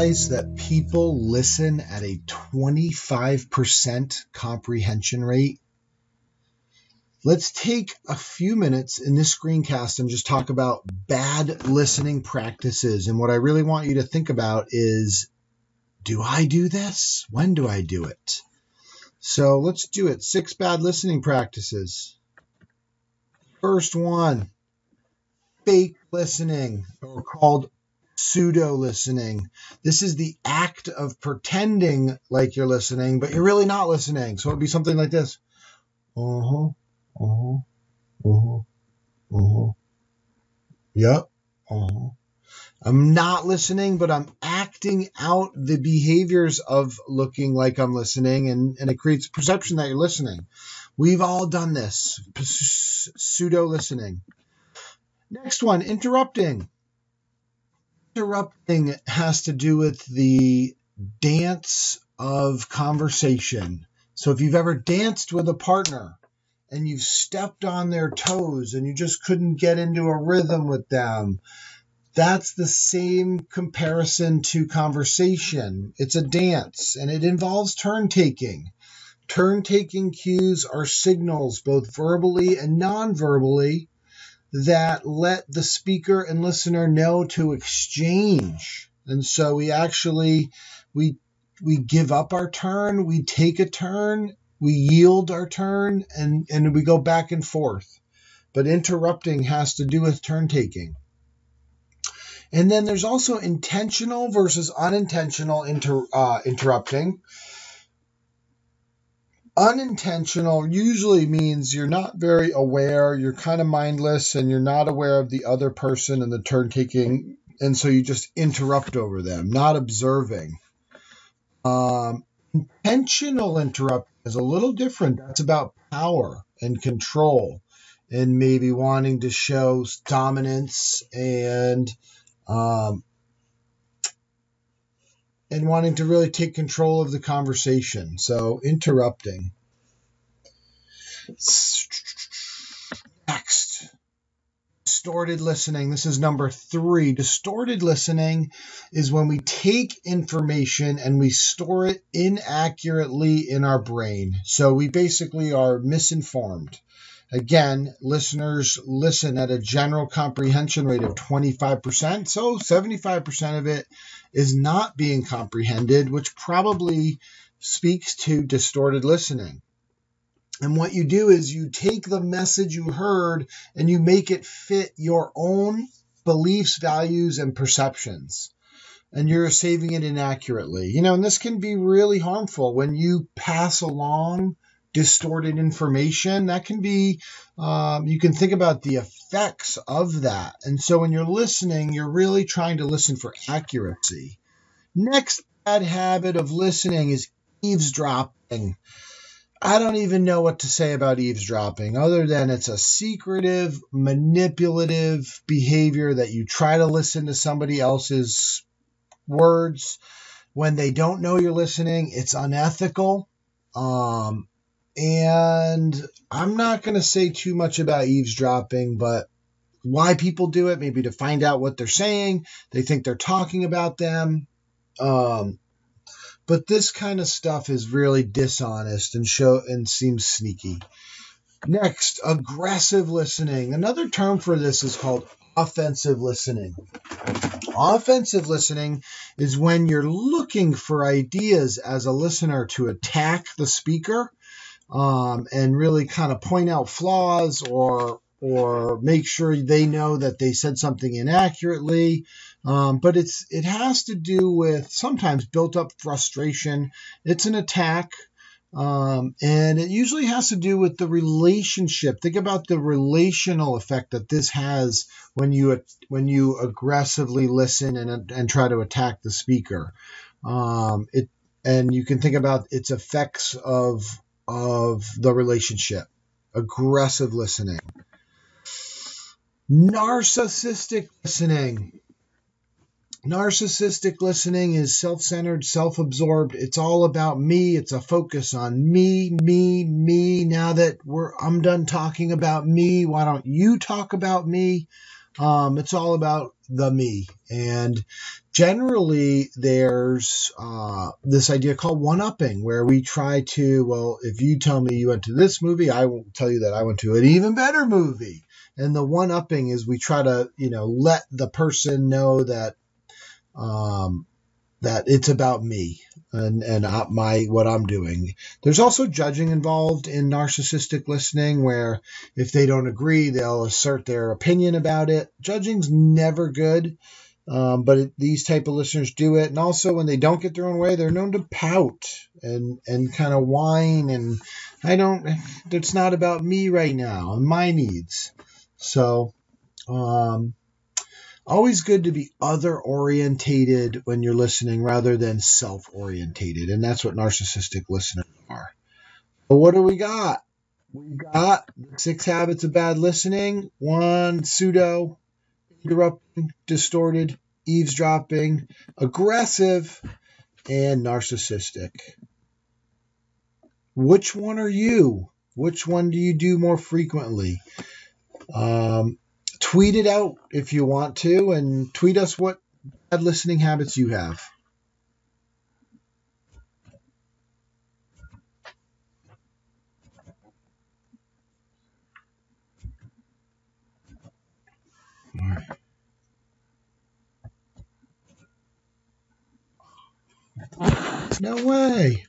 realize that people listen at a 25% comprehension rate? Let's take a few minutes in this screencast and just talk about bad listening practices. And what I really want you to think about is, do I do this? When do I do it? So let's do it. 6 bad listening practices. First one, fake listening, or called pseudo listening. This is the act of pretending like you're listening, but you're really not listening. So it'd be something like this. Yep. I'm not listening, but I'm acting out the behaviors of looking like I'm listening, and it creates a perception that you're listening. We've all done this. Pseudo listening. Next one, interrupting. Interrupting has to do with the dance of conversation. So if you've ever danced with a partner and you've stepped on their toes and you just couldn't get into a rhythm with them, that's the same comparison to conversation. It's a dance, and it involves turn-taking. Turn-taking cues are signals, both verbally and non-verbally, that let the speaker and listener know to exchange. And so we give up our turn, we take a turn, we yield our turn, and we go back and forth. But interrupting has to do with turn-taking. And then there's also intentional versus unintentional interrupting. Unintentional usually means you're not very aware, you're kind of mindless, and you're not aware of the other person and the turn-taking, and so you just interrupt over them, not observing. Intentional interrupting is a little different. That's about power and control and maybe wanting to show dominance and wanting to really take control of the conversation. So interrupting. Next, distorted listening. This is number 3. Distorted listening is when we take information and we store it inaccurately in our brain. So we basically are misinformed. Again, listeners listen at a general comprehension rate of 25%, so 75% of it is not being comprehended, which probably speaks to distorted listening. And what you do is you take the message you heard and you make it fit your own beliefs, values, and perceptions. And you're saving it inaccurately. And this can be really harmful when you pass along distorted information. That can be, you can think about the effects of that. And so when you're listening, you're really trying to listen for accuracy. Next bad habit of listening is eavesdropping. I don't even know what to say about eavesdropping other than it's a secretive, manipulative behavior that you try to listen to somebody else's words when they don't know you're listening. It's unethical. And I'm not going to say too much about eavesdropping, but why people do it, maybe to find out what they're saying. They think they're talking about them. But this kind of stuff is really dishonest and seems sneaky. Next, aggressive listening. Another term for this is called offensive listening. Offensive listening is when you're looking for ideas as a listener to attack the speaker. And really kind of point out flaws or make sure they know that they said something inaccurately. But it has to do with sometimes built up frustration. It's an attack. And it usually has to do with the relationship. Think about the relational effect that this has when you aggressively listen and try to attack the speaker. And you can think about its effects of the relationship. Aggressive listening. Narcissistic listening. Narcissistic listening is self-centered, self-absorbed. It's all about me. It's a focus on me. Now that I'm done talking about me, why don't you talk about me? It's all about the me. And generally, there's this idea called one-upping, where we try to, well, if you tell me you went to this movie, I will tell you that I went to an even better movie. And the one-upping is we try to, let the person know that that it's about me and what I'm doing. There's also judging involved in narcissistic listening, where if they don't agree, they'll assert their opinion about it. Judging's never good, but these type of listeners do it. And also, when they don't get their own way, they're known to pout and kind of whine and it's not about me right now and my needs. So, always good to be other-orientated when you're listening rather than self-orientated. And that's what narcissistic listeners are. But what do we got? We got 6 habits of bad listening. 1, pseudo, interrupting, distorted, eavesdropping, aggressive, and narcissistic. Which one are you? Which one do you do more frequently? Tweet it out if you want to, and tweet us what bad listening habits you have. No way.